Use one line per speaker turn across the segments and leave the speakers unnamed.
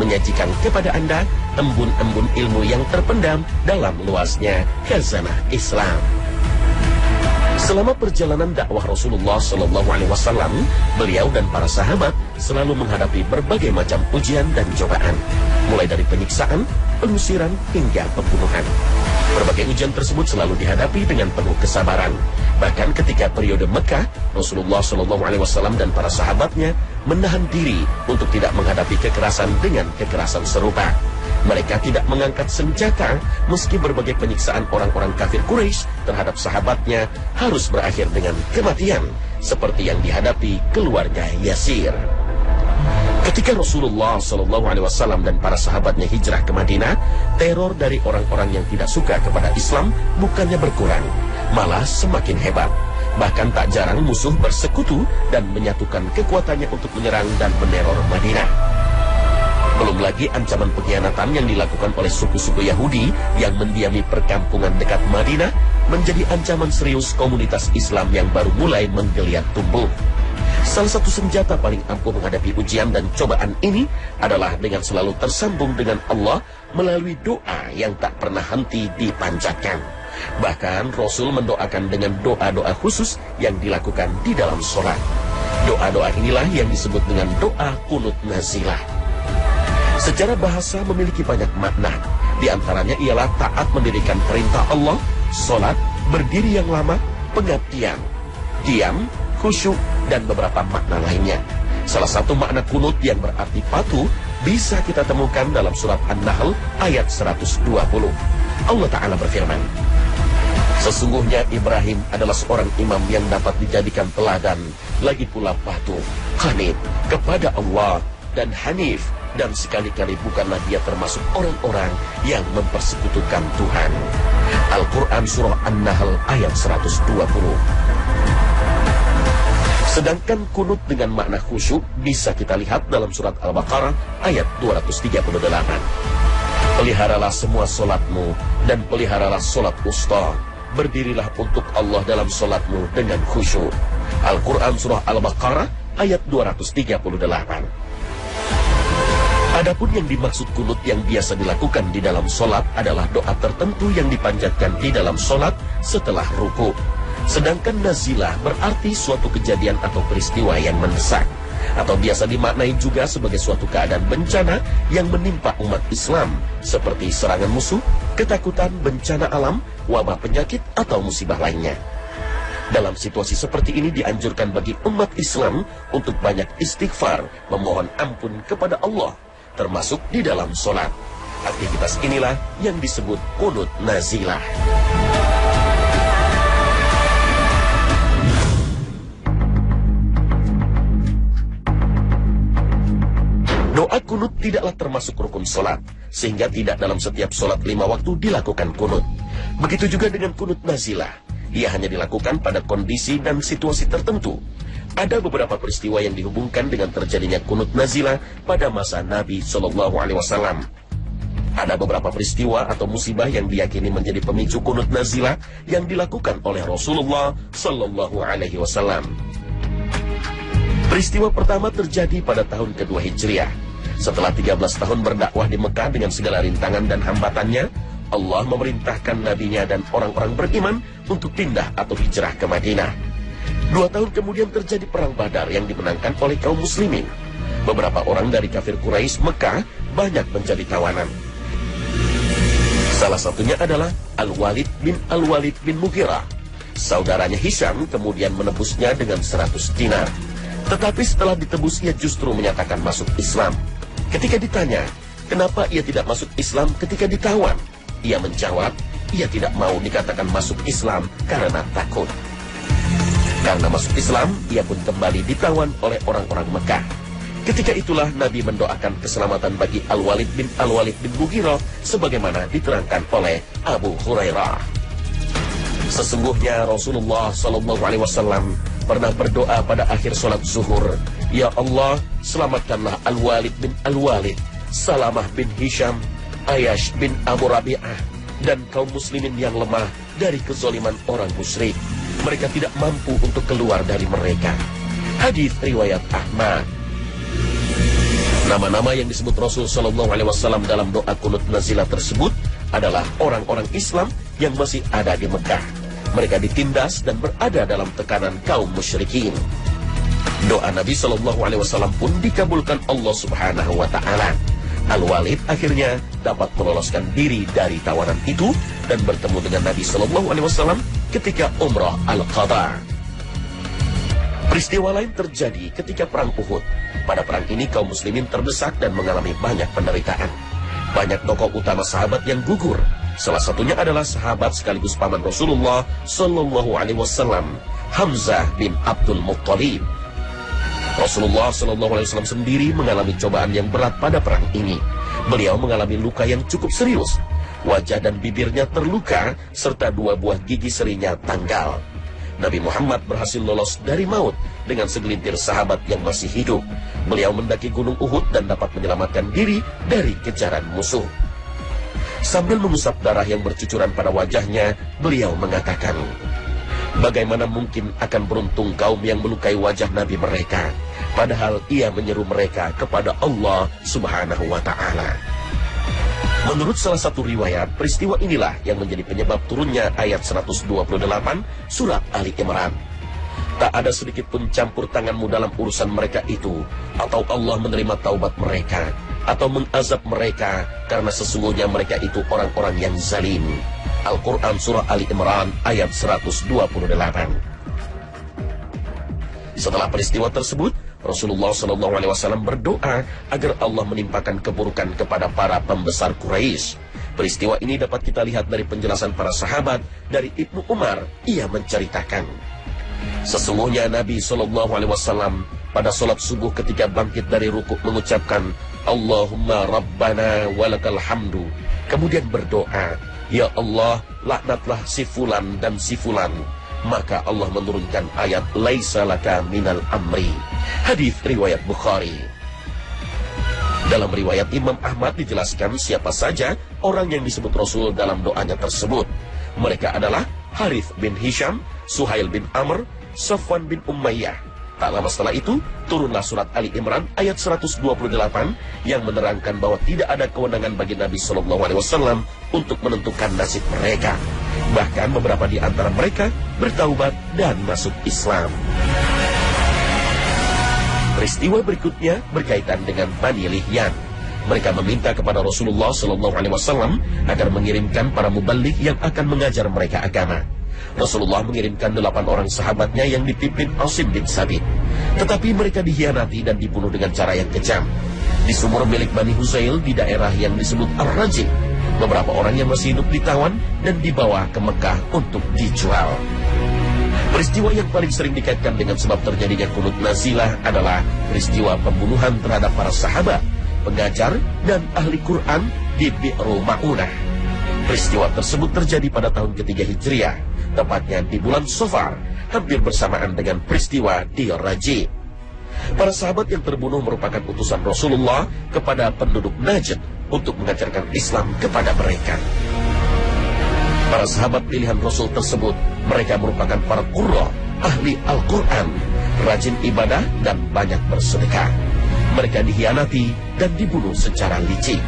menyajikan kepada Anda embun-embun ilmu yang terpendam dalam luasnya khazanah Islam. Selama perjalanan dakwah Rasulullah SAW, beliau dan para sahabat selalu menghadapi berbagai macam ujian dan cobaan, mulai dari penyiksaan, pengusiran, hingga pembunuhan. Berbagai ujian tersebut selalu dihadapi dengan penuh kesabaran. Bahkan ketika periode Mekah, Rasulullah SAW dan para sahabatnya menahan diri untuk tidak menghadapi kekerasan dengan kekerasan serupa. Mereka tidak mengangkat senjata meski berbagai penyiksaan orang-orang kafir Quraisy terhadap sahabatnya harus berakhir dengan kematian, seperti yang dihadapi keluarga Yasir. Ketika Rasulullah SAW dan para sahabatnya hijrah ke Madinah, teror dari orang-orang yang tidak suka kepada Islam bukannya berkurang, malah semakin hebat. Bahkan tak jarang musuh bersekutu dan menyatukan kekuatannya untuk menyerang dan meneror Madinah. Belum lagi ancaman pengkhianatan yang dilakukan oleh suku-suku Yahudi yang mendiami perkampungan dekat Madinah menjadi ancaman serius komunitas Islam yang baru mulai menggeliat tumbuh. Salah satu senjata paling ampuh menghadapi ujian dan cobaan ini adalah dengan selalu tersambung dengan Allah melalui doa yang tak pernah henti dipanjatkan. Bahkan Rasul mendoakan dengan doa-doa khusus yang dilakukan di dalam sholat. Doa-doa inilah yang disebut dengan doa kunut nazilah. Secara bahasa memiliki banyak makna. Di antaranya ialah taat mendirikan perintah Allah, sholat, berdiri yang lama, pengabdian, diam, khusyuk, dan beberapa makna lainnya. Salah satu makna kunut yang berarti patuh bisa kita temukan dalam surat An-Nahl ayat 120. Allah Ta'ala berfirman, sesungguhnya Ibrahim adalah seorang imam yang dapat dijadikan teladan, lagi pula patuh, qanit kepada Allah, dan hanif, dan sekali-kali bukanlah dia termasuk orang-orang yang mempersekutukan Tuhan. Al-Quran Surah An-Nahl ayat 120. Sedangkan kunut dengan makna khusyuk bisa kita lihat dalam surat Al-Baqarah ayat 238. Peliharalah semua solatmu dan peliharalah solat wusta. Berdirilah untuk Allah dalam solatmu dengan khusyuk. Al-Quran Surah Al-Baqarah ayat 238. Adapun yang dimaksud kunut yang biasa dilakukan di dalam solat adalah doa tertentu yang dipanjatkan di dalam solat setelah ruku. Sedangkan nazilah berarti suatu kejadian atau peristiwa yang mendesak, atau biasa dimaknai juga sebagai suatu keadaan bencana yang menimpa umat Islam, seperti serangan musuh, ketakutan, bencana alam, wabah penyakit, atau musibah lainnya. Dalam situasi seperti ini dianjurkan bagi umat Islam untuk banyak istighfar, memohon ampun kepada Allah, termasuk di dalam sholat. Aktivitas inilah yang disebut kunut nazilah. Doa kunut tidaklah termasuk rukun sholat, sehingga tidak dalam setiap sholat 5 waktu dilakukan kunut. Begitu juga dengan kunut nazilah. Ia hanya dilakukan pada kondisi dan situasi tertentu. Ada beberapa peristiwa yang dihubungkan dengan terjadinya kunut nazilah pada masa Nabi SAW. Ada beberapa peristiwa atau musibah yang diyakini menjadi pemicu kunut nazilah yang dilakukan oleh Rasulullah SAW. Peristiwa pertama terjadi pada tahun kedua Hijriah. Setelah 13 tahun berdakwah di Mekah dengan segala rintangan dan hambatannya, Allah memerintahkan nabinya dan orang-orang beriman untuk pindah atau hijrah ke Madinah. 2 tahun kemudian terjadi perang Badar yang dimenangkan oleh kaum muslimin. Beberapa orang dari kafir Quraisy Mekah banyak menjadi tawanan. Salah satunya adalah Al-Walid bin Mughirah. Saudaranya Hisham kemudian menebusnya dengan 100 dinar. Tetapi setelah ditebus ia justru menyatakan masuk Islam. Ketika ditanya, kenapa ia tidak masuk Islam ketika ditawan? Ia menjawab, ia tidak mau dikatakan masuk Islam karena takut. Karena masuk Islam, ia pun kembali ditawan oleh orang-orang Mekah. Ketika itulah Nabi mendoakan keselamatan bagi Al-Walid bin Mughirah sebagaimana diterangkan oleh Abu Hurairah. Sesungguhnya Rasulullah SAW pernah berdoa pada akhir sholat zuhur, Ya Allah, selamatkanlah Al-Walid bin Al-Walid, Salamah bin Hisham, Ayash bin Abu Rabi'ah, dan kaum muslimin yang lemah dari kezaliman orang musyrik. Mereka tidak mampu untuk keluar dari mereka. Hadis riwayat Ahmad. Nama-nama yang disebut Rasul Shallallahu Alaihi Wasallam dalam doa kunut nazilah tersebut adalah orang-orang Islam yang masih ada di Mekah. Mereka ditindas dan berada dalam tekanan kaum musyrikin. Doa Nabi Shallallahu Alaihi Wasallam pun dikabulkan Allah Subhanahu Wa Taala. Al-Walid akhirnya dapat meloloskan diri dari tawanan itu dan bertemu dengan Nabi Shallallahu Alaihi Wasallam ketika Umrah Al-Qadha. Peristiwa lain terjadi ketika Perang Uhud. Pada perang ini kaum muslimin terdesak dan mengalami banyak penderitaan. Banyak tokoh utama sahabat yang gugur. Salah satunya adalah sahabat sekaligus paman Rasulullah Shallallahu Alaihi Wasallam, Hamzah bin Abdul Muttalib. Rasulullah Shallallahu Alaihi Wasallam sendiri mengalami cobaan yang berat pada perang ini. Beliau mengalami luka yang cukup serius. Wajah dan bibirnya terluka serta 2 buah gigi serinya tanggal. Nabi Muhammad berhasil lolos dari maut dengan segelintir sahabat yang masih hidup. Beliau mendaki Gunung Uhud dan dapat menyelamatkan diri dari kejaran musuh. Sambil mengusap darah yang bercucuran pada wajahnya, beliau mengatakan, bagaimana mungkin akan beruntung kaum yang melukai wajah Nabi mereka, padahal ia menyeru mereka kepada Allah Subhanahu wa Ta'ala. Menurut salah satu riwayat, peristiwa inilah yang menjadi penyebab turunnya ayat 128 surat Ali Imran. Tak ada sedikit pun campur tanganmu dalam urusan mereka itu, atau Allah menerima taubat mereka, atau mengazab mereka, karena sesungguhnya mereka itu orang-orang yang zalim. Al-Quran Surah Ali Imran ayat 128. Setelah peristiwa tersebut, Rasulullah SAW berdoa agar Allah menimpakan keburukan kepada para pembesar Quraisy. Peristiwa ini dapat kita lihat dari penjelasan para sahabat. Dari Ibnu Umar, ia menceritakan, sesungguhnya Nabi SAW pada sholat subuh ketika bangkit dari rukuk mengucapkan, Allahumma Rabbana walakal hamdu. Kemudian berdoa, ya Allah, laknatlah si fulan dan si fulan. Maka Allah menurunkan ayat laisa laka minal amri. Hadis riwayat Bukhari. Dalam riwayat Imam Ahmad dijelaskan siapa saja orang yang disebut Rasul dalam doanya tersebut. Mereka adalah Harith bin Hisham, Suhail bin Amr, Safwan bin Umayyah. Tak lama setelah itu, turunlah surat Ali Imran ayat 128 yang menerangkan bahwa tidak ada kewenangan bagi Nabi SAW untuk menentukan nasib mereka. Bahkan beberapa di antara mereka bertaubat dan masuk Islam. Peristiwa berikutnya berkaitan dengan Bani Lihyan. Mereka meminta kepada Rasulullah SAW agar mengirimkan para mubalik yang akan mengajar mereka agama. Rasulullah mengirimkan 8 orang sahabatnya yang dipimpin Asim bin Sabit. Tetapi mereka dikhianati dan dibunuh dengan cara yang kejam. Di sumur milik Bani Huzail di daerah yang disebut Ar-Rajim, beberapa orang yang masih hidup ditawan dan dibawa ke Mekah untuk dijual. Peristiwa yang paling sering dikaitkan dengan sebab terjadinya kunut nazilah adalah peristiwa pembunuhan terhadap para sahabat, pengajar, dan ahli Quran di Bi'ru Ma'unah. Peristiwa tersebut terjadi pada tahun ketiga Hijriah, tepatnya di bulan Safar, hampir bersamaan dengan peristiwa di Rajib. Para sahabat yang terbunuh merupakan utusan Rasulullah kepada penduduk Najd untuk mengajarkan Islam kepada mereka. Para sahabat pilihan Rasul tersebut, mereka merupakan para qurra, ahli Al-Quran, rajin ibadah dan banyak bersedekah. Mereka dikhianati dan dibunuh secara licik.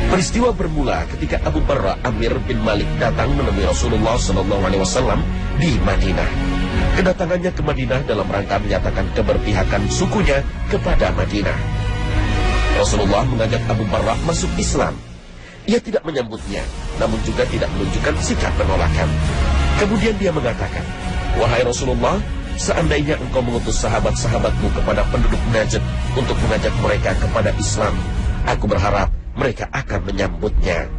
Peristiwa bermula ketika Abu Barra Amir bin Malik datang menemui Rasulullah SAW di Madinah. Kedatangannya ke Madinah dalam rangka menyatakan keberpihakan sukunya kepada Madinah. Rasulullah mengajak Abu Barra masuk Islam. Ia tidak menyambutnya, namun juga tidak menunjukkan sikap penolakan. Kemudian dia mengatakan, wahai Rasulullah, seandainya engkau mengutus sahabat-sahabatmu kepada penduduk Najd untuk mengajak mereka kepada Islam, aku berharap mereka akan menyambutnya.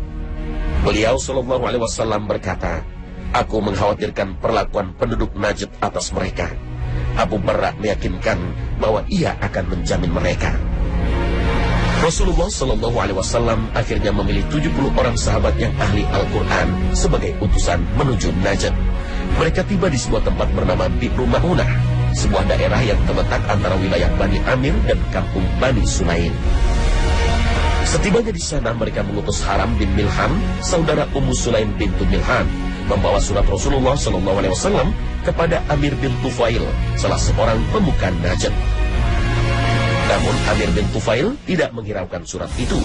Beliau SAW berkata, aku mengkhawatirkan perlakuan penduduk Najd atas mereka. Abu Barra meyakinkan bahwa ia akan menjamin mereka. Rasulullah SAW akhirnya memilih 70 orang sahabat yang ahli Al-Quran sebagai utusan menuju Najd. Mereka tiba di sebuah tempat bernama Bi'ru Ma'unah, sebuah daerah yang terletak antara wilayah Bani Amir dan kampung Bani Sulaim. Setibanya di sana, mereka mengutus Haram bin Milhan, saudara Ummu Sulaim bintu Milhan, membawa surat Rasulullah SAW kepada Amir bin Tufail, salah seorang pemuka Najd. Namun Amir bin Tufail tidak menghiraukan surat itu,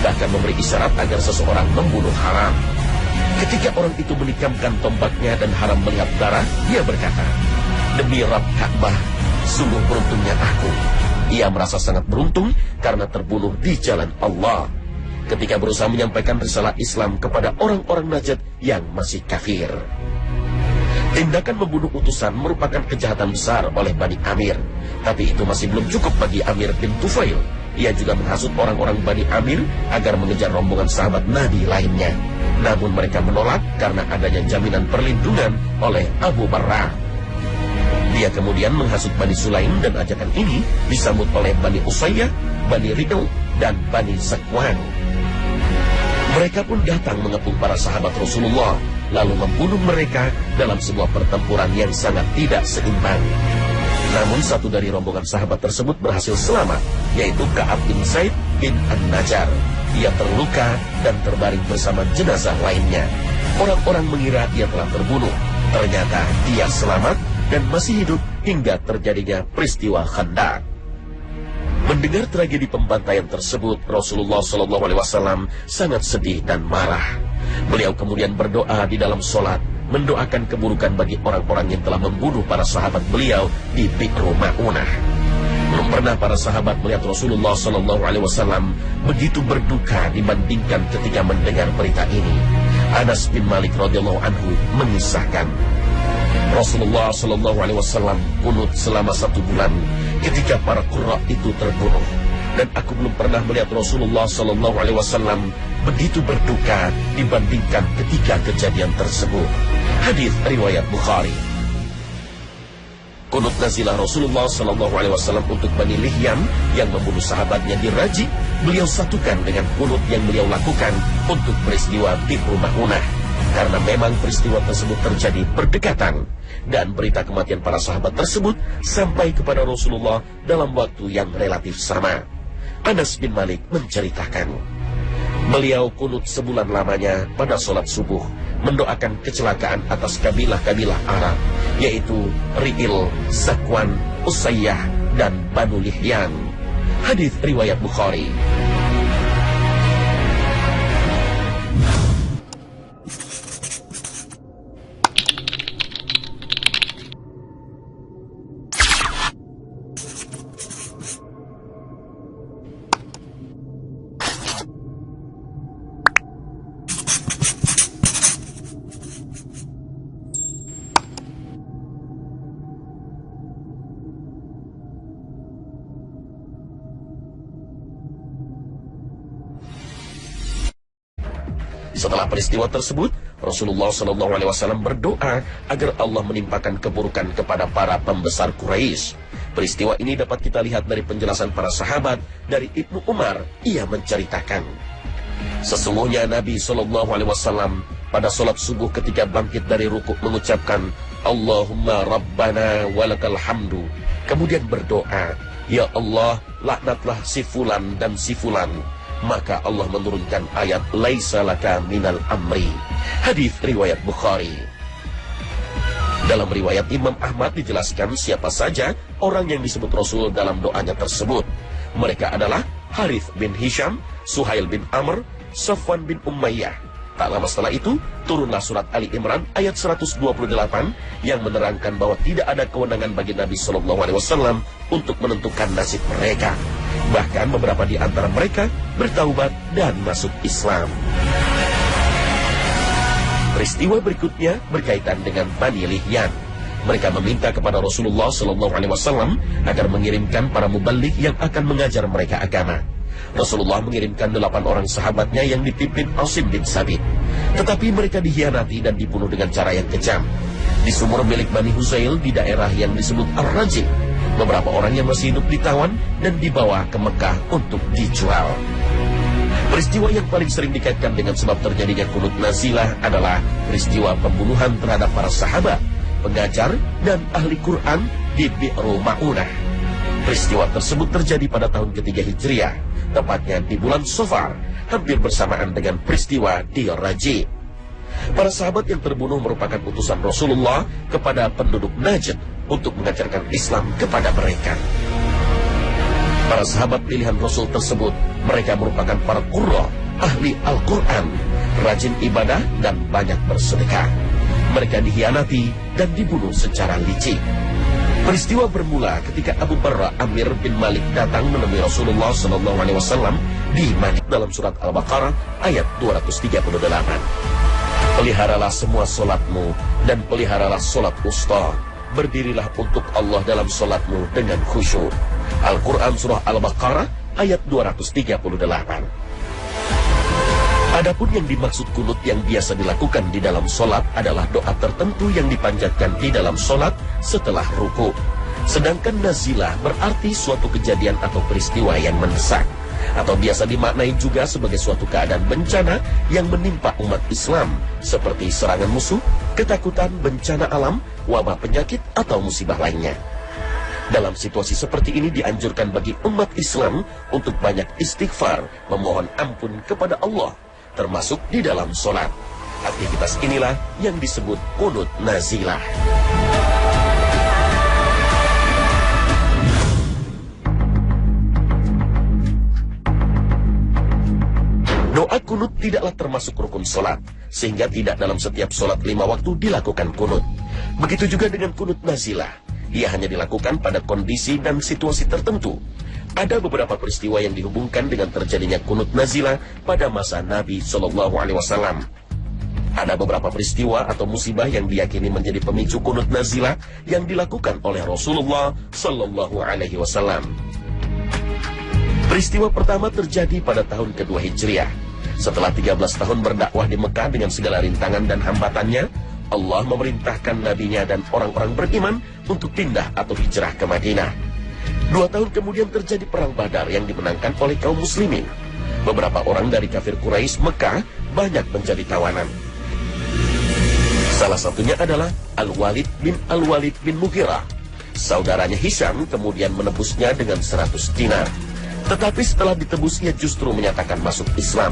bahkan memberi isyarat agar seseorang membunuh haram. Ketika orang itu menikamkan tombaknya dan haram melihat darah, dia berkata, "Demi Rabb Ka'bah, sungguh beruntungnya aku." Ia merasa sangat beruntung karena terbunuh di jalan Allah ketika berusaha menyampaikan risalah Islam kepada orang-orang Najd yang masih kafir. Tindakan membunuh utusan merupakan kejahatan besar oleh Bani Amir. Tapi itu masih belum cukup bagi Amir bin Tufail. Ia juga menghasut orang-orang Bani Amir agar mengejar rombongan sahabat Nabi lainnya. Namun mereka menolak karena adanya jaminan perlindungan oleh Abu Barrah. Dia kemudian menghasut Bani Sulaim dan ajakan ini disambut oleh Bani Usayyah, Bani Ri'l, dan Bani Zakwan. Mereka pun datang mengepung para sahabat Rasulullah, lalu membunuh mereka dalam sebuah pertempuran yang sangat tidak seimbang. Namun satu dari rombongan sahabat tersebut berhasil selamat, yaitu Ka'ab bin Zaid bin An-Najjar. Ia terluka dan terbaring bersama jenazah lainnya. Orang-orang mengira dia telah terbunuh. Ternyata dia selamat dan masih hidup hingga terjadinya peristiwa Khandaq. Mendengar tragedi pembantaian tersebut, Rasulullah SAW sangat sedih dan marah. Beliau kemudian berdoa di dalam sholat, mendoakan keburukan bagi orang-orang yang telah membunuh para sahabat beliau di Bi'ru Ma'unah. Belum pernah para sahabat melihat Rasulullah SAW begitu berduka dibandingkan ketika mendengar berita ini. Anas bin Malik radhiyallahu anhu mengisahkan, Rasulullah SAW kunut selama 1 bulan ketika para qurra itu terbunuh, dan aku belum pernah melihat Rasulullah SAW begitu berduka dibandingkan ketika kejadian tersebut. Hadis riwayat Bukhari. Kunut nazilah Rasulullah SAW untuk Bani Lihyan yang membunuh sahabatnya di Raji, beliau satukan dengan kunut yang beliau lakukan untuk peristiwa Bi'ru Ma'unah. Karena memang peristiwa tersebut terjadi berdekatan, dan berita kematian para sahabat tersebut sampai kepada Rasulullah dalam waktu yang relatif sama. Anas bin Malik menceritakan, beliau kunut sebulan lamanya pada sholat subuh, mendoakan kecelakaan atas kabilah-kabilah Arab, yaitu Ri'il, Zakwan, Usayyah, dan Banu Lihyan. Hadis riwayat Bukhari. Setelah peristiwa tersebut, Rasulullah SAW berdoa agar Allah menimpakan keburukan kepada para pembesar Quraisy. Peristiwa ini dapat kita lihat dari penjelasan para sahabat. Dari Ibnu Umar, ia menceritakan, sesungguhnya Nabi SAW pada sholat subuh ketika bangkit dari rukuk mengucapkan, Allahumma Rabbana walakal hamdu. Kemudian berdoa, Ya Allah, laknatlah si fulan dan si fulan. Maka Allah menurunkan ayat laisa laka minal amri. Hadis riwayat Bukhari. Dalam riwayat Imam Ahmad dijelaskan siapa saja orang yang disebut Rasul dalam doanya tersebut. Mereka adalah Harith bin Hisham, Suhail bin Amr, Safwan bin Umayyah. Tak lama setelah itu, turunlah surat Ali Imran ayat 128 yang menerangkan bahwa tidak ada kewenangan bagi Nabi SAW untuk menentukan nasib mereka. Bahkan beberapa di antara mereka bertaubat dan masuk Islam. Peristiwa berikutnya berkaitan dengan Bani Lihyan. Mereka meminta kepada Rasulullah SAW agar mengirimkan para muballigh yang akan mengajar mereka agama. Rasulullah mengirimkan 8 orang sahabatnya yang dipimpin Asim bin Sabit. Tetapi mereka dikhianati dan dibunuh dengan cara yang kejam. Di sumur milik Bani Huzail di daerah yang disebut Ar-Raji, beberapa orang yang masih hidup ditawan dan dibawa ke Mekah untuk dijual. Peristiwa yang paling sering dikaitkan dengan sebab terjadinya kunut nazilah adalah peristiwa pembunuhan terhadap para sahabat, pengajar, dan ahli Quran di Bi'ru Ma'unah. Peristiwa tersebut terjadi pada tahun ketiga Hijriah, tepatnya di bulan Safar, hampir bersamaan dengan peristiwa di Raji. Para sahabat yang terbunuh merupakan utusan Rasulullah kepada penduduk Najd untuk mengajarkan Islam kepada mereka. Para sahabat pilihan Rasul tersebut, mereka merupakan para qurra, ahli Al-Quran, rajin ibadah dan banyak bersedekah. Mereka dikhianati dan dibunuh secara licik. Peristiwa bermula ketika Abu Barra Amir bin Malik datang menemui Rasulullah SAW di Madinah dalam surat Al-Baqarah ayat 238. Peliharalah semua solatmu dan peliharalah solat wusta. Berdirilah untuk Allah dalam solatmu dengan khusyuk. Al-Quran surah Al-Baqarah ayat 238. Adapun yang dimaksud kunut yang biasa dilakukan di dalam solat adalah doa tertentu yang dipanjatkan di dalam solat setelah ruku. Sedangkan nazilah berarti suatu kejadian atau peristiwa yang mendesak, atau biasa dimaknai juga sebagai suatu keadaan bencana yang menimpa umat Islam, seperti serangan musuh, ketakutan, bencana alam, wabah penyakit, atau musibah lainnya. Dalam situasi seperti ini dianjurkan bagi umat Islam untuk banyak istighfar, memohon ampun kepada Allah, termasuk di dalam sholat. Aktivitas inilah yang disebut kunut nazilah. Doa kunut tidaklah termasuk rukun sholat, sehingga tidak dalam setiap sholat 5 waktu dilakukan kunut. Begitu juga dengan kunut nazilah. Ia hanya dilakukan pada kondisi dan situasi tertentu. Ada beberapa peristiwa yang dihubungkan dengan terjadinya kunut nazilah pada masa Nabi SAW. Ada beberapa peristiwa atau musibah yang diyakini menjadi pemicu kunut nazilah yang dilakukan oleh Rasulullah SAW. Peristiwa pertama terjadi pada tahun kedua Hijriah. Setelah 13 tahun berdakwah di Mekah dengan segala rintangan dan hambatannya, Allah memerintahkan nabinya dan orang-orang beriman untuk pindah atau hijrah ke Madinah. 2 tahun kemudian terjadi perang Badar yang dimenangkan oleh kaum muslimin. Beberapa orang dari kafir Quraisy Mekah banyak menjadi tawanan. Salah satunya adalah Al-Walid bin Mughirah. Saudaranya Hisham kemudian menebusnya dengan 100 dinar. Tetapi setelah ditebus ia justru menyatakan masuk Islam.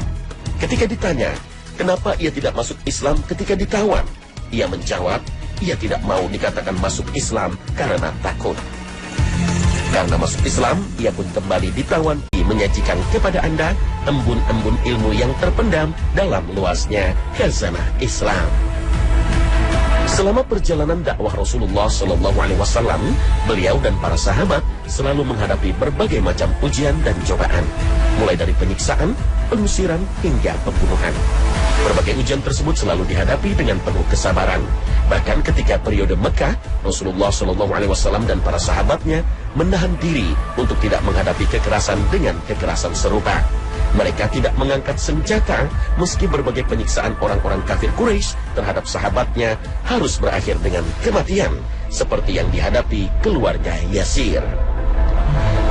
Ketika ditanya, kenapa ia tidak masuk Islam ketika ditawan? Ia menjawab, ia tidak mau dikatakan masuk Islam karena takut. Karena masuk Islam, ia pun kembali ditawan, menyajikan kepada Anda embun-embun ilmu yang terpendam dalam luasnya khazanah Islam. Selama perjalanan dakwah Rasulullah SAW, beliau dan para sahabat selalu menghadapi berbagai macam ujian dan cobaan, mulai dari penyiksaan, pengusiran, hingga pembunuhan. Berbagai ujian tersebut selalu dihadapi dengan penuh kesabaran. Bahkan ketika periode Mekah, Rasulullah SAW dan para sahabatnya menahan diri untuk tidak menghadapi kekerasan dengan kekerasan serupa. Mereka tidak mengangkat senjata meski berbagai penyiksaan orang-orang kafir Quraisy terhadap sahabatnya harus berakhir dengan kematian, seperti yang dihadapi keluarga Yasir.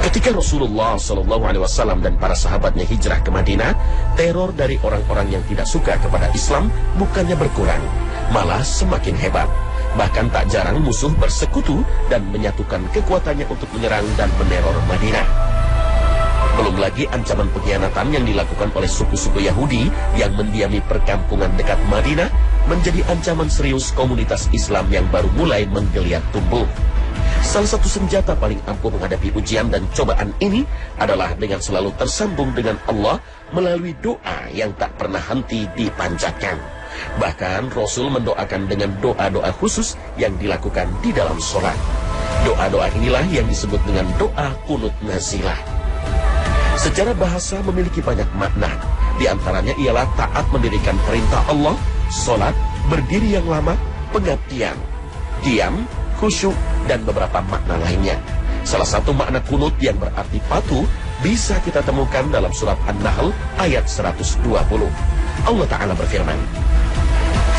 Ketika Rasulullah SAW dan para sahabatnya hijrah ke Madinah, teror dari orang-orang yang tidak suka kepada Islam bukannya berkurang, malah semakin hebat. Bahkan tak jarang musuh bersekutu dan menyatukan kekuatannya untuk menyerang dan meneror Madinah. Belum lagi ancaman pengkhianatan yang dilakukan oleh suku-suku Yahudi yang mendiami perkampungan dekat Madinah menjadi ancaman serius komunitas Islam yang baru mulai menggeliat tumbuh. Salah satu senjata paling ampuh menghadapi ujian dan cobaan ini adalah dengan selalu tersambung dengan Allah melalui doa yang tak pernah henti dipanjatkan. Bahkan Rasul mendoakan dengan doa-doa khusus yang dilakukan di dalam sholat. Doa-doa inilah yang disebut dengan doa kunut nazilah. Secara bahasa memiliki banyak makna. Di antaranya ialah taat mendirikan perintah Allah, sholat, berdiri yang lama, pengabdian, diam, khusyuk, dan beberapa makna lainnya. Salah satu makna kunut yang berarti patuh bisa kita temukan dalam surat An-Nahl ayat 120. Allah Ta'ala berfirman,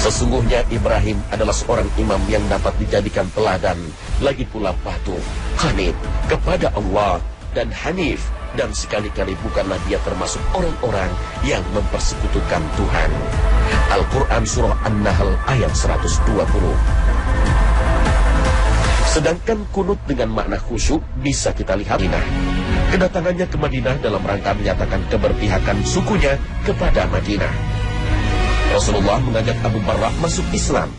sesungguhnya Ibrahim adalah seorang imam yang dapat dijadikan teladan, lagi pula patuh, qanit kepada Allah, dan hanif, dan sekali-kali bukanlah dia termasuk orang-orang yang mempersekutukan Tuhan. Al-Quran surah An-Nahl ayat 120. Sedangkan kunut dengan makna khusyuk bisa kita lihat kedatangannya ke Madinah dalam rangka menyatakan keberpihakan sukunya kepada Madinah. Rasulullah mengajak Abu Barra masuk Islam.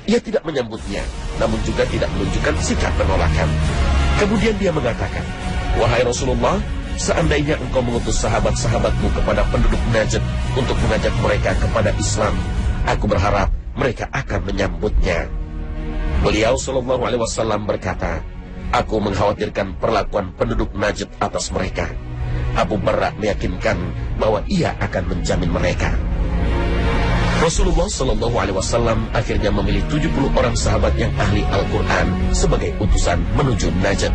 Ia tidak menyambutnya, namun juga tidak menunjukkan sikap penolakan. Kemudian dia mengatakan, Wahai Rasulullah, seandainya engkau mengutus sahabat-sahabatmu kepada penduduk Najd untuk mengajak mereka kepada Islam, aku berharap mereka akan menyambutnya. Beliau Shallallahu Alaihi Wasallam berkata, aku mengkhawatirkan perlakuan penduduk Najd atas mereka. Abu Barra meyakinkan bahwa ia akan menjamin mereka. Rasulullah Shallallahu Alaihi Wasallam akhirnya memilih 70 orang sahabat yang ahli Al-Quran sebagai utusan menuju Najd.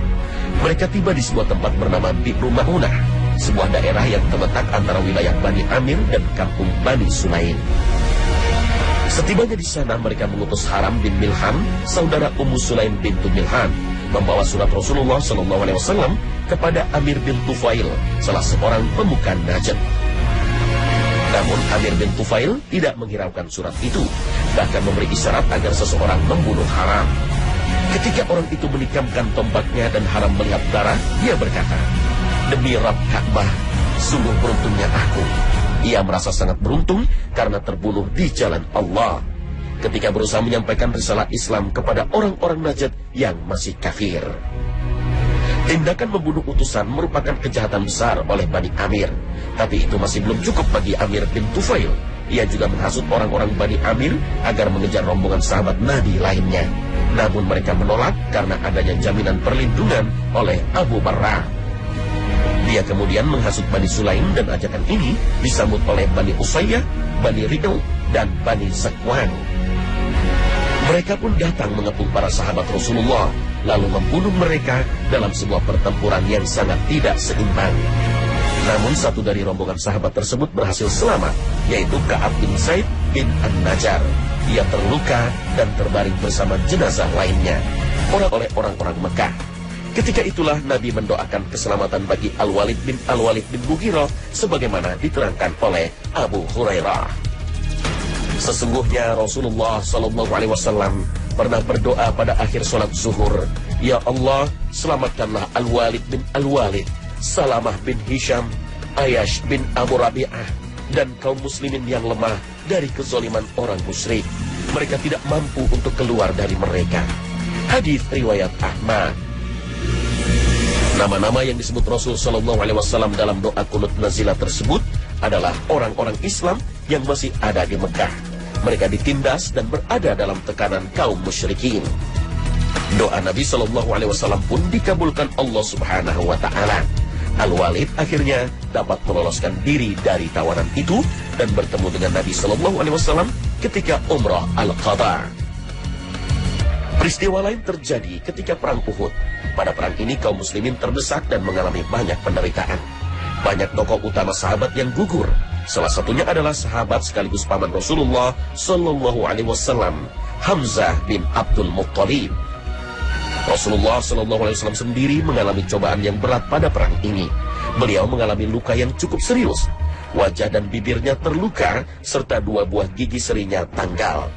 Mereka tiba di sebuah tempat bernama Bi'ru Ma'unah, sebuah daerah yang terletak antara wilayah Bani Amir dan kampung Bani Sulaim. Setibanya di sana, mereka mengutus Haram bin Milhan, saudara Ummu Sulaim bintu Milhan, membawa surat Rasulullah SAW kepada Amir bin Tufail, salah seorang pemuka Najd. Namun Amir bin Tufail tidak menghiraukan surat itu, bahkan memberi isyarat agar seseorang membunuh Haram. Ketika orang itu menikamkan tombaknya dan Haram melihat darah, dia berkata, demi Rabb Ka'bah, sungguh beruntungnya aku. Ia merasa sangat beruntung karena terbunuh di jalan Allah ketika berusaha menyampaikan risalah Islam kepada orang-orang Najd yang masih kafir. Tindakan membunuh utusan merupakan kejahatan besar oleh Bani Amir, tapi itu masih belum cukup bagi Amir bin Tufail. Ia juga menghasut orang-orang Bani Amir agar mengejar rombongan sahabat Nabi lainnya. Namun mereka menolak karena adanya jaminan perlindungan oleh Abu Barra. Dia kemudian menghasut Bani Sulaim dan ajakan ini disambut oleh Bani Usayyah, Bani Ri'l, dan Bani Zakwan. Mereka pun datang mengepung para sahabat Rasulullah, lalu membunuh mereka dalam sebuah pertempuran yang sangat tidak seimbang. Namun satu dari rombongan sahabat tersebut berhasil selamat, yaitu Ka'ab bin Zaid bin An-Najjar. Ia terluka dan terbaring bersama jenazah lainnya oleh orang-orang Mekah. Ketika itulah Nabi mendoakan keselamatan bagi Al-Walid bin Mughirah sebagaimana diterangkan oleh Abu Hurairah. Sesungguhnya Rasulullah SAW pernah berdoa pada akhir sholat zuhur, ya Allah, selamatkanlah Al-Walid bin Al-Walid, Salamah bin Hisham, Ayash bin Abu Rabi'ah, dan kaum muslimin yang lemah dari kezaliman orang musyrik. Mereka tidak mampu untuk keluar dari mereka. Hadis riwayat Ahmad. Nama-nama yang disebut Rasul SAW dalam doa kunut nazilah tersebut adalah orang-orang Islam yang masih ada di Mekah. Mereka ditindas dan berada dalam tekanan kaum musyrikin. Doa Nabi SAW pun dikabulkan Allah Subhanahu wa Ta'ala. Al-Walid akhirnya dapat meloloskan diri dari tawanan itu dan bertemu dengan Nabi SAW ketika Umrah Al-Qadha. Peristiwa lain terjadi ketika perang Uhud. Pada perang ini kaum muslimin terdesak dan mengalami banyak penderitaan. Banyak tokoh utama sahabat yang gugur. Salah satunya adalah sahabat sekaligus paman Rasulullah SAW, Hamzah bin Abdul Muttalib. Rasulullah SAW sendiri mengalami cobaan yang berat pada perang ini. Beliau mengalami luka yang cukup serius. Wajah dan bibirnya terluka, serta 2 buah gigi serinya tanggal.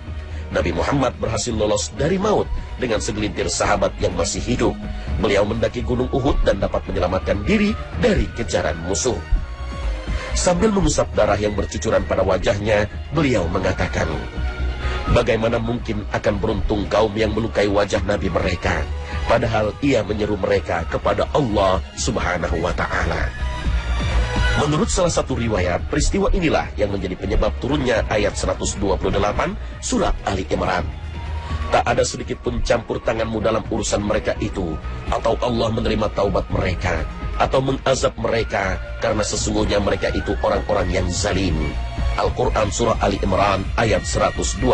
Nabi Muhammad berhasil lolos dari maut dengan segelintir sahabat yang masih hidup. Beliau mendaki gunung Uhud dan dapat menyelamatkan diri dari kejaran musuh. Sambil mengusap darah yang bercucuran pada wajahnya, beliau mengatakan, bagaimana mungkin akan beruntung kaum yang melukai wajah Nabi mereka, padahal ia menyeru mereka kepada Allah Subhanahu wa Ta'ala. Menurut salah satu riwayat, peristiwa inilah yang menjadi penyebab turunnya ayat 128 surat Ali Imran. Tak ada sedikit pun campur tanganmu dalam urusan mereka itu, atau Allah menerima taubat mereka, atau mengazab mereka, karena sesungguhnya mereka itu orang-orang yang zalim. Al-Quran Surah Ali Imran ayat 128.